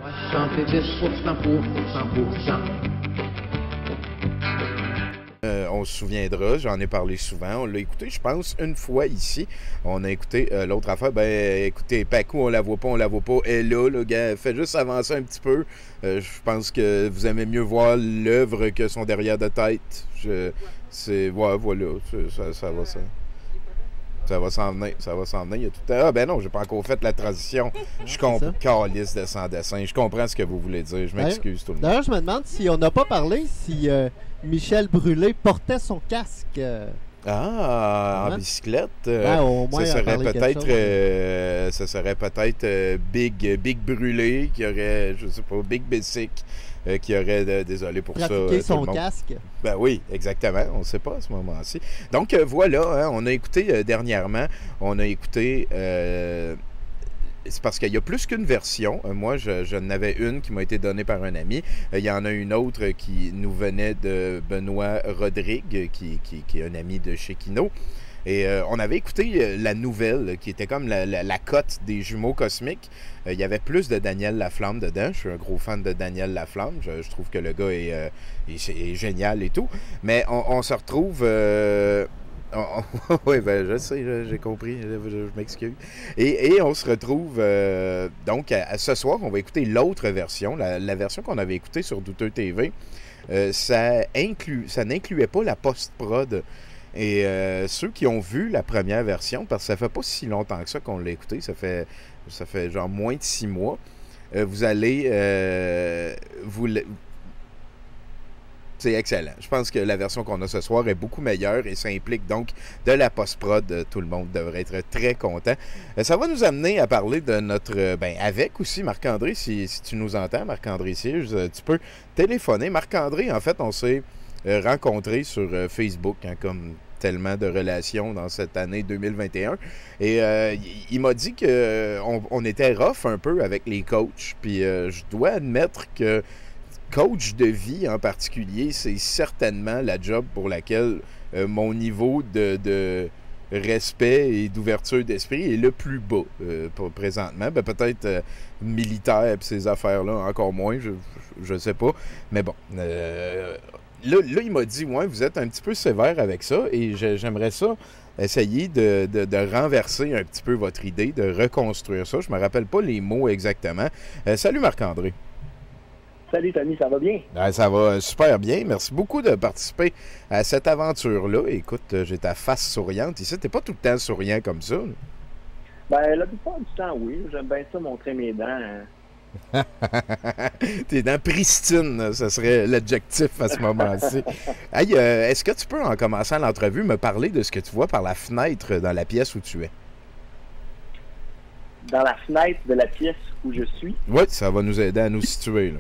On se souviendra, j'en ai parlé souvent. On l'a écouté, je pense, une fois ici. On a écouté l'autre affaire. Ben, écoutez, Pacou, on la voit pas. Elle est là, le gars, fait juste avancer un petit peu. Je pense que vous aimez mieux voir l'œuvre que son derrière de tête. Ouais, voilà, ça va ça. Ça va s'en venir. Il y a tout à... Ah ben non, j'ai pas encore fait la transition. Je comprends. Calice de sans dessin. Je comprends ce que vous voulez dire. Je m'excuse tout le monde. D'ailleurs, je me demande si on n'a pas parlé si Michel Brûlé portait son casque. En bicyclette. Au moins, ça serait peut-être Big Brûlé qui aurait, je sais pas, Big Bessic qui aurait, désolé pour pratiqué ça, son casque. Ben oui, exactement. On ne sait pas à ce moment-ci. Donc voilà, on a écouté dernièrement, c'est parce qu'il y a plus qu'une version. Moi, je n'avais une qui m'a été donnée par un ami. Il y en a une autre qui nous venait de Benoît Rodrigue, qui est un ami de chez Kino. Et on avait écouté la nouvelle, qui était comme la cote des jumeaux cosmiques. Il y avait plus de Daniel Laflamme dedans. Je suis un gros fan de Daniel Laflamme. Je trouve que le gars est génial et tout. Mais on se retrouve... oui, ben je sais, j'ai compris, je m'excuse. Et on se retrouve donc à ce soir, on va écouter l'autre version, la version qu'on avait écoutée sur Douteux TV. Ça n'incluait pas la post-prod. Et ceux qui ont vu la première version, parce que ça fait pas si longtemps que ça qu'on l'a écouté, ça fait genre moins de 6 mois, vous allez... C'est excellent. Je pense que la version qu'on a ce soir est beaucoup meilleure et ça implique donc de la post-prod. Tout le monde devrait être très content. Ça va nous amener à parler de notre... avec aussi Marc-André, si tu nous entends, Marc-André Siege, tu peux téléphoner. Marc-André, en fait, on s'est rencontrés sur Facebook, comme tellement de relations dans cette année 2021. Et il m'a dit qu'on était rough un peu avec les coachs. Puis je dois admettre que coach de vie en particulier, c'est certainement la job pour laquelle mon niveau de respect et d'ouverture d'esprit est le plus bas présentement. Ben, peut-être militaire et ces affaires-là, encore moins, je ne sais pas. Mais bon, là, il m'a dit, ouais, vous êtes un petit peu sévère avec ça et j'aimerais ça essayer de renverser un petit peu votre idée, de reconstruire ça. Je ne me rappelle pas les mots exactement. Salut Marc-André. Salut Tommy, ça va bien? Ça va super bien. Merci beaucoup de participer à cette aventure-là. Écoute, j'ai ta face souriante. Ici, t'es pas tout le temps souriant comme ça. Ben, la plupart du temps, oui. J'aime bien ça montrer mes dents. Tes dents pristines, ce serait l'adjectif à ce moment-ci. Hey, est-ce que tu peux, en commençant l'entrevue, me parler de ce que tu vois par la fenêtre dans la pièce où tu es? Dans la fenêtre de la pièce où je suis? Oui, ça va nous aider à nous situer, là.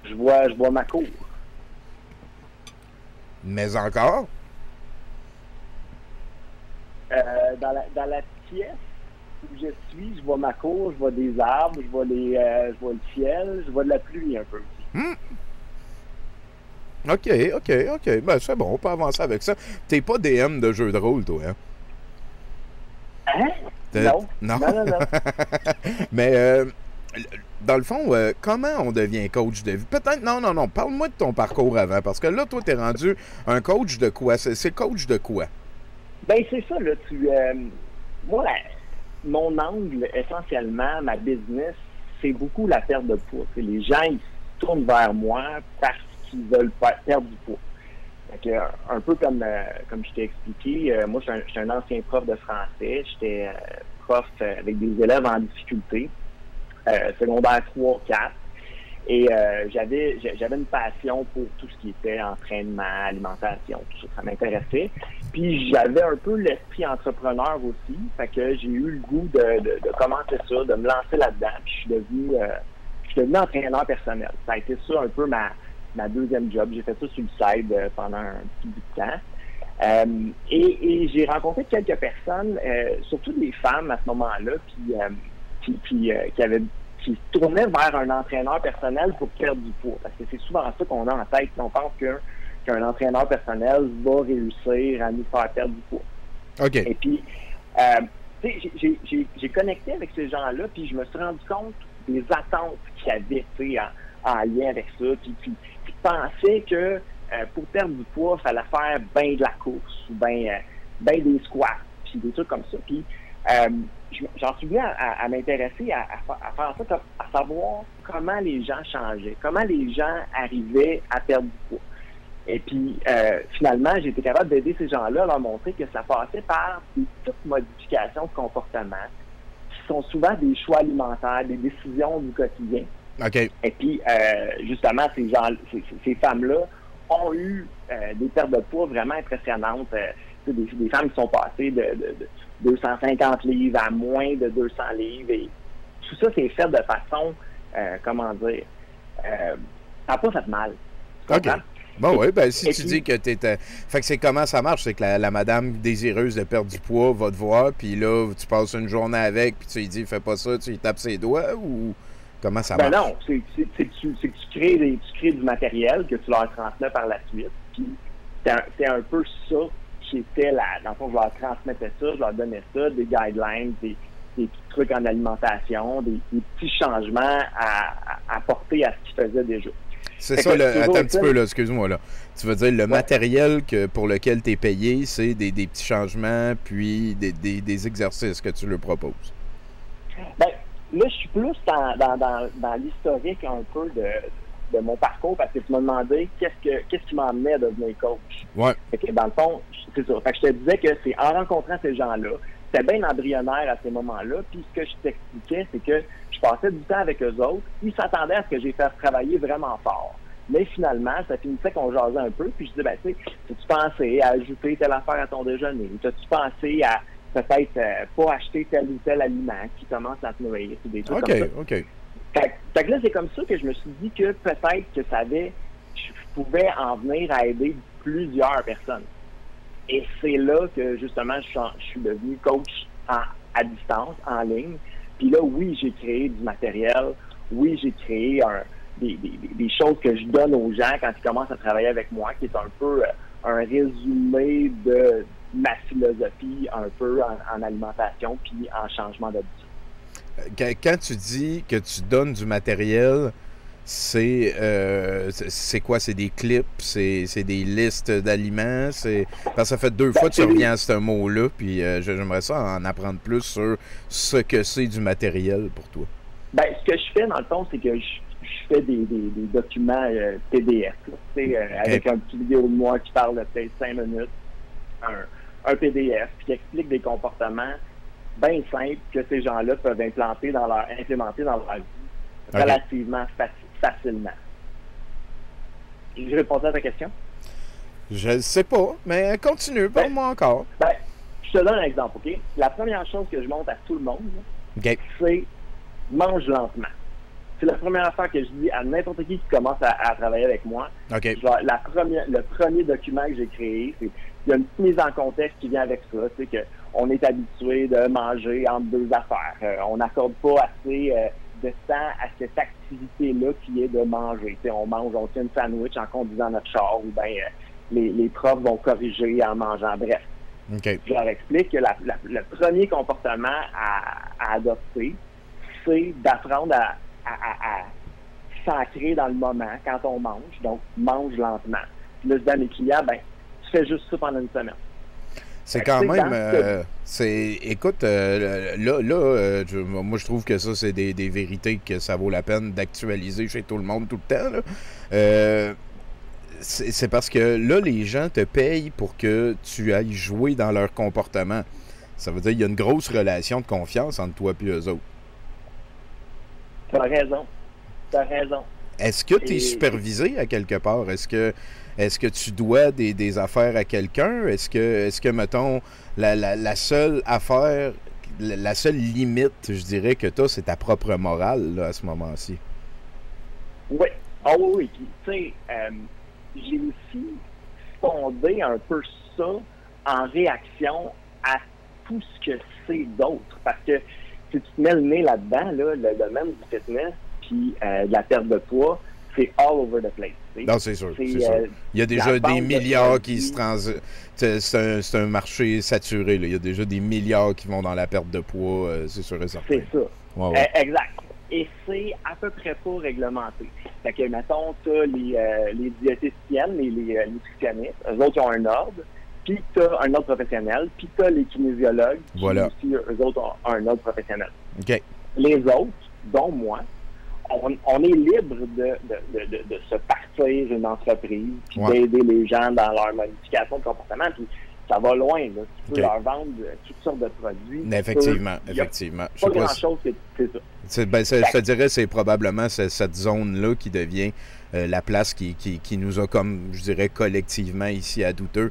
Je vois ma cour. Mais encore? Dans la pièce où je suis, je vois ma cour, je vois des arbres, je vois le ciel, je vois de la pluie un peu aussi. OK. Ben, c'est bon, on peut avancer avec ça. T'es pas DM de jeu de rôle, toi, hein? Hein? Non. Mais... dans le fond, comment on devient coach de vie? Peut-être, non. Parle-moi de ton parcours avant, parce que là, toi, t'es rendu un coach de quoi? C'est coach de quoi? Ben, c'est ça, là. Moi, mon angle, essentiellement, ma business, c'est beaucoup la perte de poids. Les gens, ils se tournent vers moi parce qu'ils veulent perdre du poids. Donc, un peu comme je t'ai expliqué, moi, je suis un ancien prof de français. J'étais prof avec des élèves en difficulté. Secondaire 3, 4. Et j'avais une passion pour tout ce qui était entraînement, alimentation, tout ça. Ça m'intéressait. Puis j'avais un peu l'esprit entrepreneur aussi. Fait que j'ai eu le goût de commencer ça, de me lancer là-dedans. Puis je suis devenu entraîneur personnel. Ça a été ça un peu ma deuxième job. J'ai fait ça sur le side pendant un petit bout de temps. Et j'ai rencontré quelques personnes, surtout des femmes à ce moment-là, qui se tournaient vers un entraîneur personnel pour perdre du poids. Parce que c'est souvent ça qu'on a en tête. On pense qu'un entraîneur personnel va réussir à nous faire perdre du poids. OK. Et puis, j'ai connecté avec ces gens-là, puis je me suis rendu compte des attentes qu'il y avait en lien avec ça. Puis pensait que pour perdre du poids, il fallait faire bien de la course ou bien des squats, puis des trucs comme ça. Puis j'en suis venu à m'intéresser à faire ça, à savoir comment les gens changeaient, comment les gens arrivaient à perdre du poids. Et puis, finalement, j'ai été capable d'aider ces gens-là à leur montrer que ça passait par des petites modifications de comportement qui sont souvent des choix alimentaires, des décisions du quotidien. OK. Et puis, justement, ces femmes-là ont eu des pertes de poids vraiment impressionnantes. Des femmes qui sont passées de 250 livres à moins de 200 livres. Et tout ça, c'est fait de façon, comment dire, ça n'a pas fait mal. OK. Bon, oui, ben si tu dis que tu étais. Fait que c'est comment ça marche? C'est que la madame désireuse de perdre du poids va te voir, puis là, tu passes une journée avec, puis tu lui dis, fais pas ça, tu lui tapes ses doigts, ou comment ça marche? Ben non, c'est que tu crées du matériel que tu leur transmets par la suite. Puis c'est un peu ça qui était dans le fond, je leur transmettais ça, je leur donnais ça, des guidelines, des petits trucs en alimentation, des petits changements à apporter à ce qu'ils faisaient déjà. C'est ça, attends un petit peu, là, excuse-moi, là. Tu veux dire, le matériel pour lequel tu es payé, c'est des petits changements, puis des exercices que tu leur proposes. Ben, là, je suis plus dans l'historique un peu de mon parcours, parce que tu m'as demandé qu'est-ce qui m'emmenait à devenir coach. Ouais. Fait que, dans le fond, c'est ça. Fait que je te disais que c'est en rencontrant ces gens-là, c'était bien embryonnaire à ces moments-là, puis ce que je t'expliquais, c'est que je passais du temps avec eux autres, ils s'attendaient à ce que j'ai fait travailler vraiment fort. Mais finalement, ça finissait qu'on jasait un peu, puis je disais, ben tu sais, as-tu pensé à ajouter telle affaire à ton déjeuner? As-tu pensé à peut-être pas acheter tel ou tel aliment qui commence à te nourrir? Des trucs comme ça. OK. Fait que là, c'est comme ça que je me suis dit que peut-être que je pouvais en venir à aider plusieurs personnes. Et c'est là que, justement, je suis devenu coach à distance, en ligne. Puis là, oui, j'ai créé du matériel. Oui, j'ai créé des choses que je donne aux gens quand ils commencent à travailler avec moi, qui est un peu un résumé de ma philosophie, un peu en alimentation, puis en changement d'habitude. Quand tu dis que tu donnes du matériel, c'est quoi? C'est des clips? C'est des listes d'aliments? Parce que ça fait 2 fois que tu reviens à ce mot-là, puis j'aimerais ça en apprendre plus sur ce que c'est du matériel pour toi. Ben, ce que je fais, dans le fond, c'est que je fais des documents PDF, avec un petit vidéo de moi qui parle de peut-être 5 minutes, un PDF, puis qui explique des comportements bien simples que ces gens-là peuvent implémenter dans leur vie relativement facilement. J'ai répondu à ta question? Je ne sais pas, mais continue, parle-moi encore. Ben, je te donne un exemple, OK? La première chose que je montre à tout le monde, c'est mange lentement. C'est la première affaire que je dis à n'importe qui commence à travailler avec moi. Okay. Le premier document que j'ai créé, il y a une petite mise en contexte qui vient avec ça. Tu sais, qu'on est habitué de manger entre 2 affaires. On n'accorde pas assez de temps à cette activité-là qui est de manger. Tu sais, on tient une sandwich en conduisant notre char ou bien les profs vont corriger en mangeant. Bref. Okay. Je leur explique que le premier comportement à adopter, c'est d'apprendre à s'ancrer dans le moment quand on mange. Donc, mange lentement. Puis là, je dis à mes clients, ben, tu fais juste ça pendant une semaine. C'est quand même... écoute, moi, je trouve que ça, c'est des vérités que ça vaut la peine d'actualiser chez tout le monde tout le temps. Là. C'est parce que là, les gens te payent pour que tu ailles jouer dans leur comportement. Ça veut dire qu'il y a une grosse relation de confiance entre toi et eux autres. T'as raison. Est-ce que tu es supervisé à quelque part? Est-ce que tu dois des affaires à quelqu'un? Est-ce que mettons, la seule affaire, la seule limite, je dirais, que tu as, c'est ta propre morale là, à ce moment-ci? Oui. Ah oui. Puis, tu sais, j'ai aussi fondé un peu ça en réaction à tout ce que c'est d'autre. Parce que si tu te mets le nez là-dedans, là, le domaine du fitness puis de la perte de poids, c'est all over the place. T'sais. Non, c'est sûr. Il y a déjà des milliards qui se transitent. C'est un marché saturé. Là. Il y a déjà des milliards qui vont dans la perte de poids, c'est sûr et certain. C'est ça. Ouais. Exact. et c'est à peu près pas réglementé. Fait que, mettons, t'as les diététiciennes, les nutritionnistes, eux autres, ils ont un ordre, puis t'as un ordre professionnel, puis t'as les kinésiologues, qui aussi, eux autres, ont un ordre professionnel. Okay. Les autres, dont moi, on est libre de se partir une entreprise, puis d'aider les gens dans leur modification de comportement, puis ça va loin, là. Tu peux leur vendre toutes sortes de produits. Effectivement. Pas grand-chose, c'est ça. Je te dirais, c'est probablement cette zone-là qui devient la place qui nous a, comme je dirais, collectivement ici à Douteux,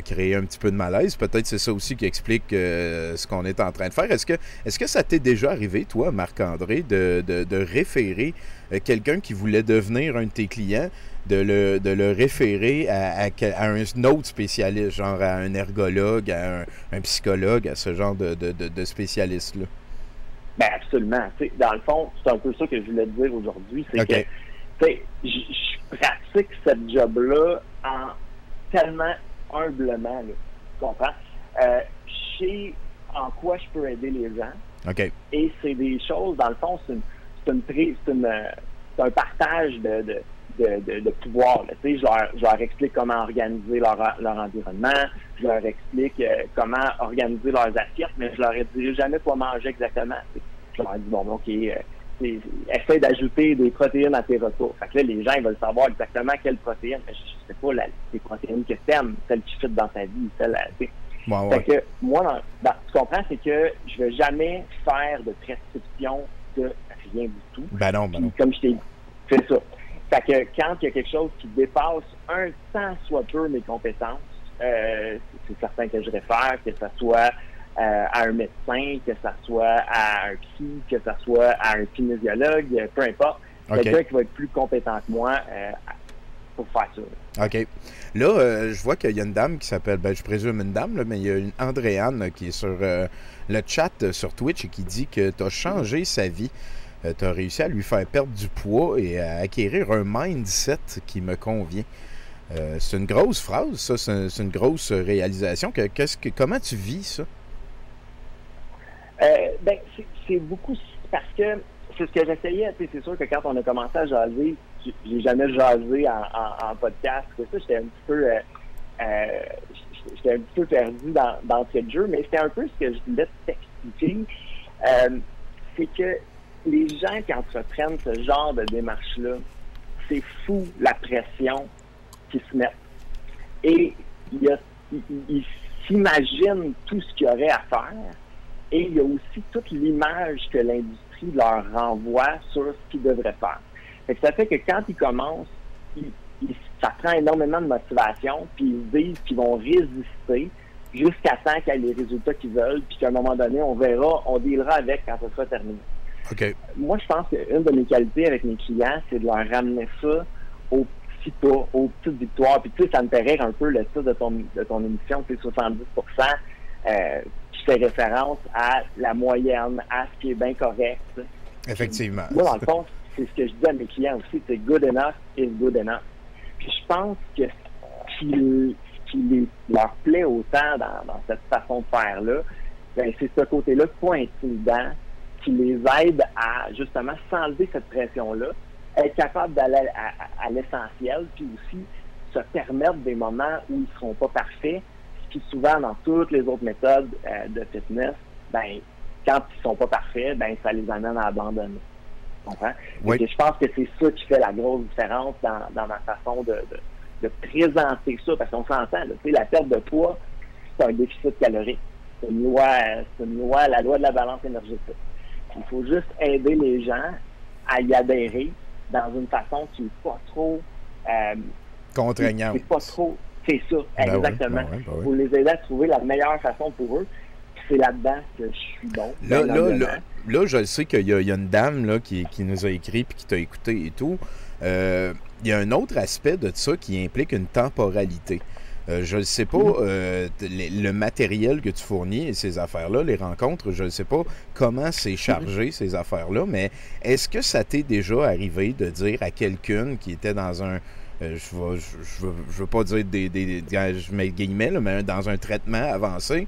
créé un petit peu de malaise. Peut-être c'est ça aussi qui explique ce qu'on est en train de faire. Est-ce que ça t'est déjà arrivé, toi, Marc-André, de référer quelqu'un qui voulait devenir un de tes clients, de le référer à un autre spécialiste, genre à un ergologue, à un psychologue, à ce genre de spécialiste-là? Bien, absolument. T'sais, dans le fond, c'est un peu ça que je voulais te dire aujourd'hui. C'est que je pratique cette job-là tellement humblement. Là, tu comprends? Je sais en quoi je peux aider les gens. Et c'est des choses, dans le fond, c'est un partage de pouvoir. Je leur explique comment organiser leur environnement, je leur explique comment organiser leurs assiettes, mais je leur dirai jamais quoi manger exactement. Je leur dis, bon, OK, essaie d'ajouter des protéines à tes repas. Fait que là, les gens, ils veulent savoir exactement quelles protéines. Mais je sais pas, les protéines que t'aimes, celles qui fit dans ta vie, celles, Fait que moi, tu comprends, c'est que je vais jamais faire de prescription de rien du tout. Ben non. Comme je t'ai dit, c'est ça. Fait que quand il y a quelque chose qui dépasse un tant soit peu mes compétences, c'est certain que je réfère, que ce soit à un médecin, que ce soit à un psy, que ce soit à un kinésiologue, peu importe. Quelqu'un qui va être plus compétent que moi pour faire ça. OK. Là, je vois qu'il y a une dame qui s'appelle, je présume une dame, là, mais il y a une Andréane qui est sur le chat sur Twitch et qui dit que tu as changé sa vie. Tu as réussi à lui faire perdre du poids et à acquérir un mindset qui me convient. C'est une grosse phrase, ça. C'est une grosse réalisation. Comment tu vis ça? C'est beaucoup parce que c'est ce que j'essayais. C'est sûr que quand on a commencé à jaser, j'ai jamais jasé en podcast. Ça, j'étais un petit peu perdu dans ce jeu, mais c'était un peu ce que je voulais t'expliquer. C'est que les gens qui entreprennent ce genre de démarche-là, c'est fou la pression qu'ils se mettent. Et ils s'imaginent tout ce qu'il y aurait à faire. Et il y a aussi toute l'image que l'industrie leur renvoie sur ce qu'ils devraient faire. Ça fait que quand ils commencent, ça prend énormément de motivation, puis ils se disent qu'ils vont résister jusqu'à temps qu'il y ait les résultats qu'ils veulent, puis qu'à un moment donné, on verra, on dealera avec quand ça sera terminé. Moi, je pense qu'une de mes qualités avec mes clients, c'est de leur ramener ça aux petits pas, aux petites victoires. Puis tu sais, ça me fait rire un peu le titre de ton émission, c'est 70%. Qui fait référence à la moyenne, à ce qui est bien correct. Effectivement. Moi, dans le fond, c'est ce que je dis à mes clients aussi, c'est good enough is good enough. Puis je pense que ce qui leur plaît autant dans cette façon de faire-là, c'est ce côté-là pas intimidant qui les aide à justement s'enlever cette pression-là, être capable d'aller à l'essentiel, puis aussi se permettre des moments où ils ne seront pas parfaits. Puis souvent, dans toutes les autres méthodes de fitness, quand ils sont pas parfaits, ça les amène à abandonner. Tu comprends? Et je pense que c'est ça qui fait la grosse différence dans ma façon de présenter ça, parce qu'on s'entend, la perte de poids, c'est un déficit calorique. C'est une loi, la loi de la balance énergétique. Il faut juste aider les gens à y adhérer dans une façon qui n'est pas trop contraignante. C'est pas trop. C'est ça, exactement. Il faut les aider à trouver la meilleure façon pour eux. C'est là-dedans que je suis bon. Là, je sais qu'il y a une dame là, qui nous a écrit et qui t'a écouté et tout. Il y a un autre aspect de ça qui implique une temporalité. Je ne sais pas, le matériel que tu fournis et ces affaires-là, les rencontres, je ne sais pas comment c'est chargé, ces affaires-là, mais est-ce que ça t'est déjà arrivé de dire à quelqu'un qui était dans un... je veux pas dire je mets guillemets, là, mais dans un traitement avancé,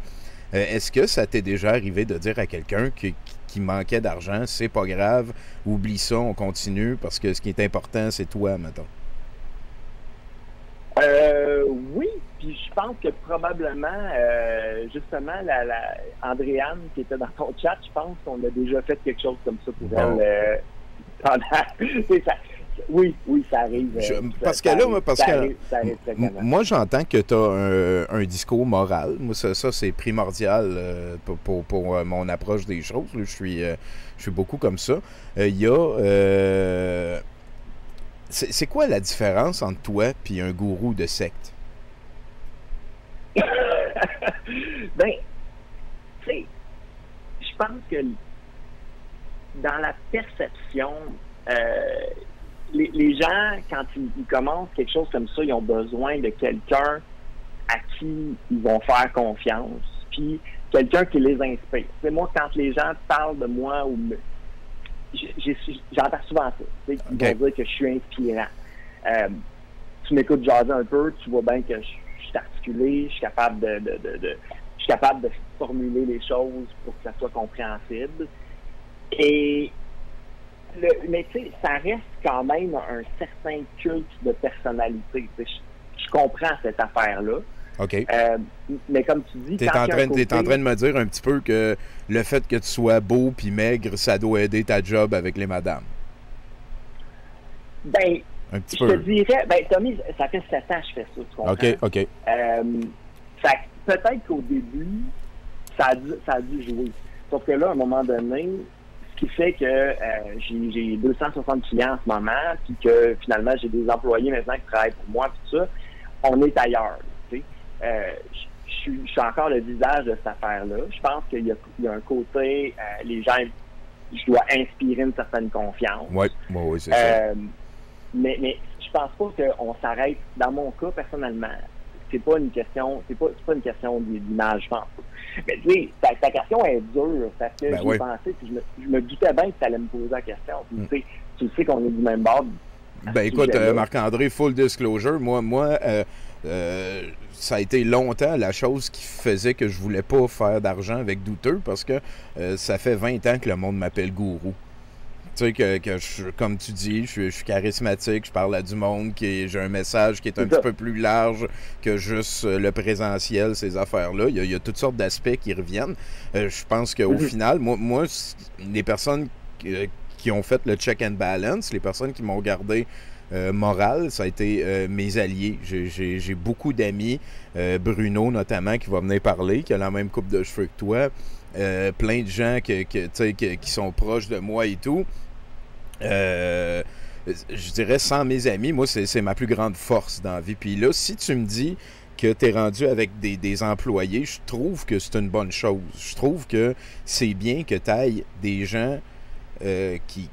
est-ce que ça t'est déjà arrivé de dire à quelqu'un qui qui manquait d'argent, c'est pas grave, oublie ça, on continue, parce que ce qui est important, c'est toi, mettons. Oui, puis je pense que probablement, justement, Andréane, qui était dans ton chat, je pense qu'on a déjà fait quelque chose comme ça pour elle pendant... Oui, ça arrive. Parce que moi, j'entends que tu as un discours moral. Moi, ça c'est primordial pour mon approche des choses. Là, je suis beaucoup comme ça. Il y a... c'est quoi la différence entre toi et un gourou de secte? Ben, tu sais, je pense que dans la perception... les gens, quand ils commencent quelque chose comme ça, ils ont besoin de quelqu'un à qui ils vont faire confiance, puis quelqu'un qui les inspire. C'est moi, quand les gens parlent de moi, j'entends souvent ça. Ils vont dire que je suis inspirant. Tu m'écoutes jaser un peu, tu vois bien que je suis articulé, je suis capable je suis capable de formuler les choses pour que ça soit compréhensible. Mais tu sais, ça reste quand même un certain culte de personnalité. Je comprends cette affaire-là. OK. Mais comme tu dis... T'es en train de me dire un petit peu que le fait que tu sois beau puis maigre, ça doit aider ta job avec les madames. Ben, un petit je te dirais... Ben, Tommy, ça fait 7 ans que je fais ça, tu comprends? OK. Peut-être qu'au début, ça a dû jouer. Sauf que là, à un moment donné... Ce qui fait que j'ai 260 clients en ce moment, puis que finalement, j'ai des employés maintenant qui travaillent pour moi, tout ça. On est ailleurs. Tu sais. Je suis encore le visage de cette affaire-là. Je pense qu'il y a un côté, les gens, je dois inspirer une certaine confiance. Oui, c'est ça. Mais je pense pas qu'on s'arrête. Dans mon cas, personnellement, c'est pas une question d'image, je pense. Mais tu sais, ta question est dure parce que j'ai pensé, puis je me doutais bien que tu allais me poser la question. Puis, tu sais qu'on est du même bord. Ben écoute, Marc-André, full disclosure, moi ça a été longtemps la chose qui faisait que je voulais pas faire d'argent avec Douteux parce que ça fait 20 ans que le monde m'appelle gourou. Tu sais, que comme tu dis, je suis charismatique, je parle à du monde, j'ai un message qui est un petit peu plus large que juste le présentiel, ces affaires-là. Il y a toutes sortes d'aspects qui reviennent. Je pense qu'au final, moi les personnes qui ont fait le check and balance, les personnes qui m'ont gardé moral, ça a été mes alliés. J'ai beaucoup d'amis, Bruno notamment, qui va venir parler, qui a la même coupe de cheveux que toi. Plein de gens qui sont proches de moi et tout. Je dirais sans mes amis, moi c'est ma plus grande force dans la vie. Puis là, si tu me dis que tu es rendu avec des employés, je trouve que c'est une bonne chose. Je trouve que c'est bien que tu ailles des gens qui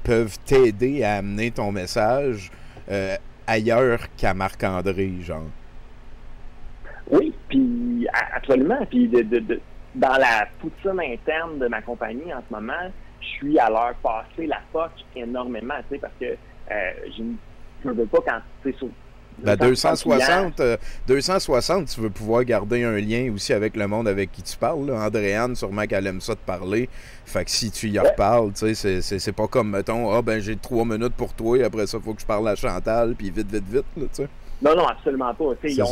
peuvent t'aider à amener ton message ailleurs qu'à Marc-André, genre. Oui, puis absolument. Puis dans la poutine interne de ma compagnie en ce moment, je suis à leur passer la POC énormément, tu sais, parce que je ne veux pas quand tu sais sur 260, tu veux pouvoir garder un lien aussi avec le monde avec qui tu parles. Là. Andréane, sûrement qu'elle aime ça te parler. Fait que si tu y reparles, tu sais, c'est pas comme, mettons, j'ai 3 minutes pour toi, et après ça, il faut que je parle à Chantal, puis vite, là, tu sais. Non, absolument pas. Ils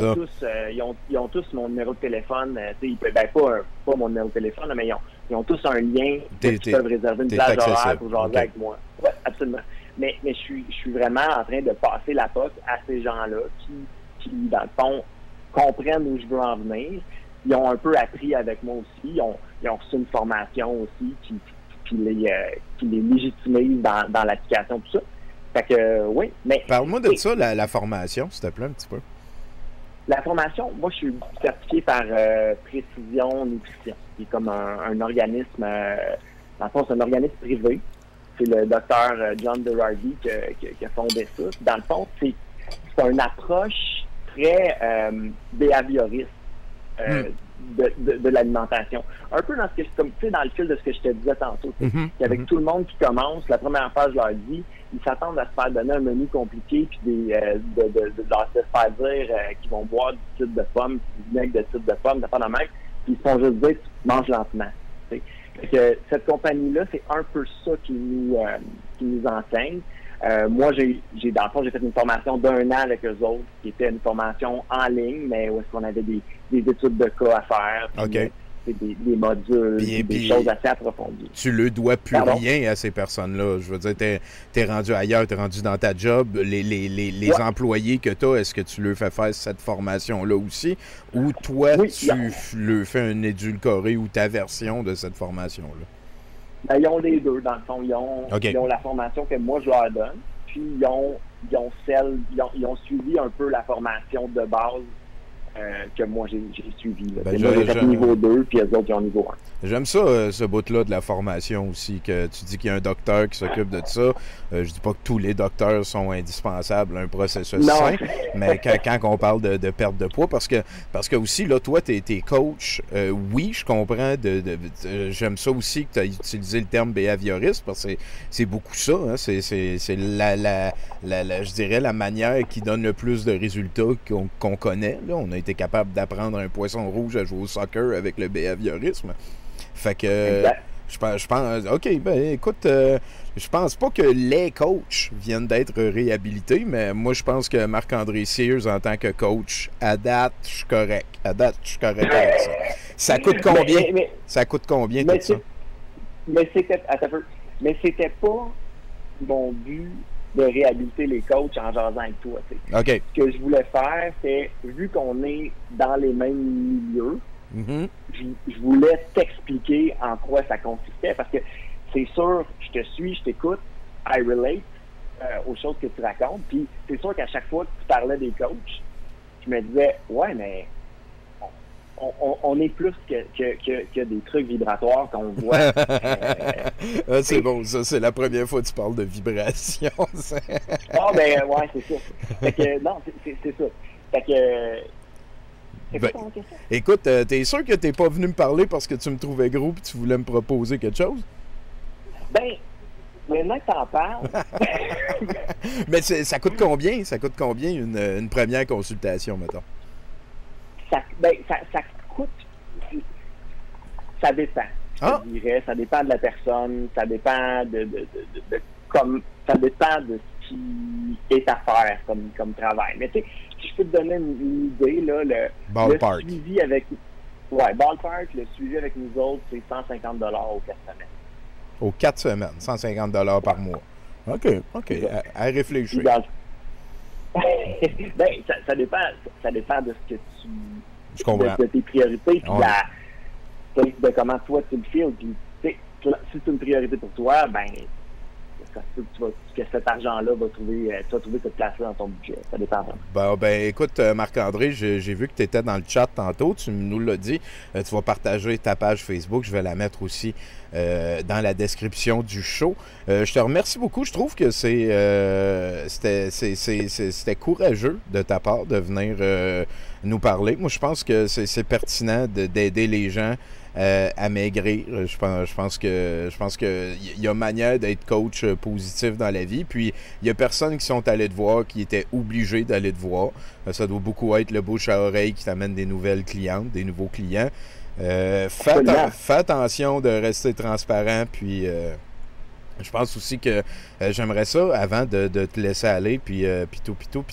ont tous mon numéro de téléphone. Pas mon numéro de téléphone, mais ils ont tous un lien qui peuvent réserver une plage horaire pour jaser avec moi. Oui, absolument. Mais je suis vraiment en train de passer la POC à ces gens-là qui, dans le fond, comprennent où je veux en venir. Ils ont un peu appris avec moi aussi. Ils ont reçu une formation aussi qui les légitimise dans l'application, tout ça. Fait que, oui, mais... Parle-moi de ça, la formation, s'il te plaît, un petit peu. La formation, moi, je suis certifié par Précision Nutrition, qui est comme un organisme, dans le fond, c'est un organisme privé. C'est le docteur John Berardi qui a fondé ça. Dans le fond, c'est une approche très behavioriste de l'alimentation. Un peu dans ce que dans le fil de ce que je te disais tantôt. Qu'avec tout le monde qui commence, la première fois, je leur dis, ils s'attendent à se faire donner un menu compliqué, puis de leur se faire dire qu'ils vont boire du cidre de pomme, du vinaigre de cidre de pomme, de pas de même, puis ils se font juste dire, tu manges lentement. T'sais. Fait que cette compagnie-là, c'est un peu ça qui nous enseigne. Moi, dans le fond, j'ai fait une formation d'1 an avec eux autres, qui était une formation en ligne, mais où est-ce qu'on avait des études de cas à faire. Puis, des modules, des choses assez approfondies. Tu le dois plus rien à ces personnes-là. Je veux dire, t'es rendu ailleurs, t'es rendu dans ta job. Les employés que t'as, est-ce que tu leur fais faire cette formation-là aussi? Ou toi, tu leur fais un édulcoré ou ta version de cette formation-là? Ben, ils ont les deux, dans le fond. Ils ont la formation que moi, je leur donne. Puis, ils ont suivi un peu la formation de base que moi j'ai suivi. Moi, j'ai fait niveau 2, puis les autres, ils ont niveau 1. J'aime ça, ce bout-là de la formation aussi, que tu dis qu'il y a un docteur qui s'occupe de ça. Je dis pas que tous les docteurs sont indispensables à un processus sain, mais quand on parle de perte de poids, parce que aussi, là, toi, t'es coach. Oui, je comprends. J'aime ça aussi que tu as utilisé le terme behavioriste, parce que c'est beaucoup ça. Hein, c'est je dirais, la manière qui donne le plus de résultats qu'on connaît. Là, on a été capable d'apprendre un poisson rouge à jouer au soccer avec le behaviorisme. Fait que je pense OK, ben écoute, je pense pas que les coachs viennent d'être réhabilités, mais moi je pense que Marc-André Sears en tant que coach, à date, je suis correct. Avec ça. Ça coûte combien? Ça coûte combien tout ça? Mais c'était pas mon but de réhabiliter les coachs en jasant avec toi. OK. Ce que je voulais faire, c'est, vu qu'on est dans les mêmes milieux, je voulais t'expliquer en quoi ça consistait, parce que c'est sûr, je te suis, je t'écoute, I relate aux choses que tu racontes, puis c'est sûr qu'à chaque fois que tu parlais des coachs, je me disais, ouais, mais on est plus que des trucs vibratoires qu'on voit. C'est bon, ça, c'est la première fois que tu parles de vibration. Ben, ouais, c'est ça. Fait que, non, c'est ça. Fait que... Écoute, t'es sûr que t'es pas venu me parler parce que tu me trouvais gros et tu voulais me proposer quelque chose? Ben, maintenant que t'en parles... Mais ça coûte combien? Ça coûte combien une première consultation, mettons? Ça coûte... Ça dépend, je dirais. Ça dépend de la personne, ça dépend ça dépend de ce qui est à faire comme travail. Mais tu sais, si je peux te donner une idée, là, le suivi avec... Ouais, Ballpark, le suivi avec nous autres, c'est 150 $ aux 4 semaines. Aux 4 semaines, 150 $ par mois. OK. À réfléchir. Ben, ça dépend de ce que tu... Je comprends. De tes priorités, puis de comment toi tu le files. Puis, si c'est une priorité pour toi, ben, ça se peut que cet argent-là va trouver cette place-là dans ton budget. Ça dépend vraiment. Ben, écoute, Marc-André, j'ai vu que tu étais dans le chat tantôt. Tu nous l'as dit. Tu vas partager ta page Facebook. Je vais la mettre aussi dans la description du show. Je te remercie beaucoup. Je trouve que c'était courageux de ta part de venir nous parler. Moi, je pense que c'est pertinent d'aider les gens à maigrir. Je pense que il y a manière d'être coach positif dans la vie. Puis il y a personnes qui sont allées te voir, qui étaient obligées d'aller te voir. Ça doit beaucoup être le bouche à oreille qui t'amène des nouvelles clientes, des nouveaux clients. Fais attention de rester transparent. Puis je pense aussi que j'aimerais ça, avant de te laisser aller, puis de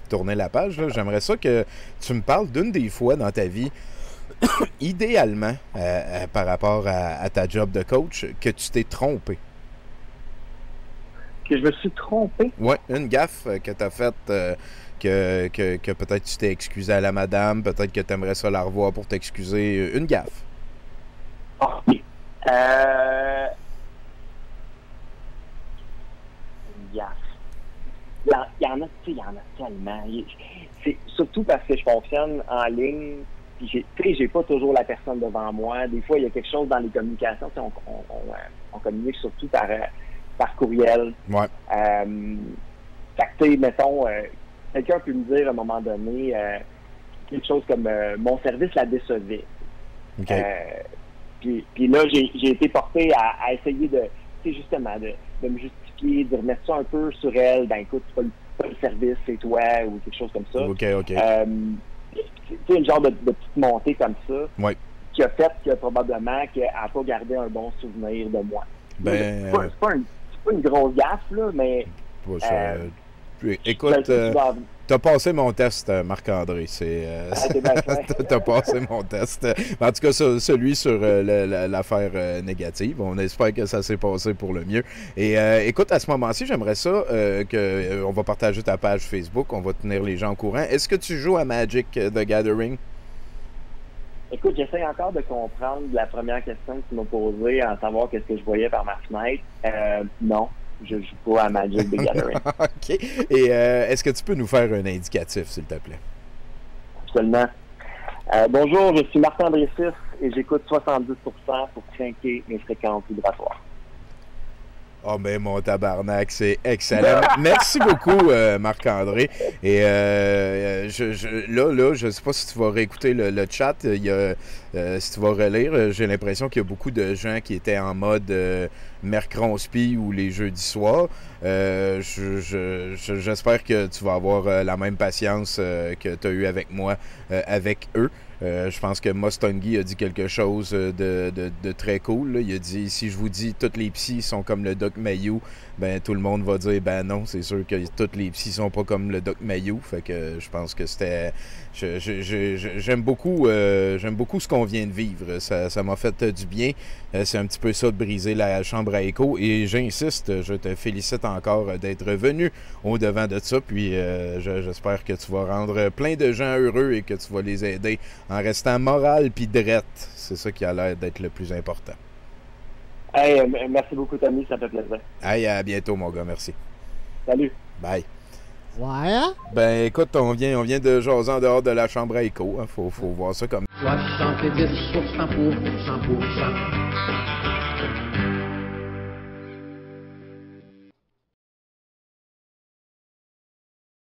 tourner la page, j'aimerais ça que tu me parles d'une des fois dans ta vie, idéalement, par rapport à ta job de coach, que tu t'es trompé. Que je me suis trompé? Oui, une gaffe que tu as faite, que peut-être tu t'es excusé à la madame, peut-être que tu aimerais ça la revoir pour t'excuser. Une gaffe. Oui. Gaffe. Il y en a tellement. C'est surtout parce que je fonctionne en ligne. J'ai pas toujours la personne devant moi. Des fois, il y a quelque chose dans les communications. On communique surtout par courriel. Ouais. Fait que, mettons, quelqu'un peut me dire à un moment donné quelque chose comme mon service la décevait. Okay. Puis là, j'ai été porté à essayer justement de me justifier, de remettre ça un peu sur elle. Ben écoute, c'est pas le service, c'est toi, ou quelque chose comme ça. OK. Tu sais, une genre de petite montée comme ça. Oui. qui a fait que probablement qu'elle n'a pas gardé un bon souvenir de moi. Ben, C'est pas une grosse gaffe, là, mais... écoute, t'as passé mon test, Marc-André. T'as passé mon test. En tout cas, celui sur l'affaire négative. On espère que ça s'est passé pour le mieux. Et écoute, à ce moment-ci, j'aimerais ça on va partager ta page Facebook. On va tenir les gens au courant. Est-ce que tu joues à Magic the Gathering? Écoute, j'essaie encore de comprendre la première question que tu m'as posée, à savoir qu'est-ce que je voyais par ma fenêtre. Non. Je joue pas à Magic the Gathering. OK. Et est-ce que tu peux nous faire un indicatif, s'il te plaît? Absolument. Bonjour, je suis Martin André et j'écoute 70% pour trinquer mes fréquences vibratoires. Oh, ben mon tabarnak, c'est excellent. Merci beaucoup, Marc-André. Et là, je sais pas si tu vas réécouter le chat. Si tu vas relire, j'ai l'impression qu'il y a beaucoup de gens qui étaient en mode mercredi ou les jeudis soirs. J'espère que tu vas avoir la même patience que tu as eu avec moi, avec eux. Je pense que Mustongi a dit quelque chose de très cool. Là. Il a dit, si je vous dis tous les psys sont comme le Doc Mayou, ben tout le monde va dire, ben non, c'est sûr que tous les psys sont pas comme le Doc Mayou. Fait que je pense que c'était... J'aime beaucoup ce qu'on vient de vivre. Ça m'a fait du bien. C'est un petit peu ça de briser la chambre à écho. Et j'insiste, je te félicite encore d'être venu au-devant de ça. Puis j'espère que tu vas rendre plein de gens heureux et que tu vas les aider en restant moral puis drette. C'est ça qui a l'air d'être le plus important. Hey, merci beaucoup, Tommy. Ça fait plaisir. Hey, à bientôt, mon gars. Merci. Salut. Bye. Ouais, hein? Ben, écoute, on vient de jaser en dehors de la chambre à écho. Hein. Faut voir ça comme... 70% pour 100%.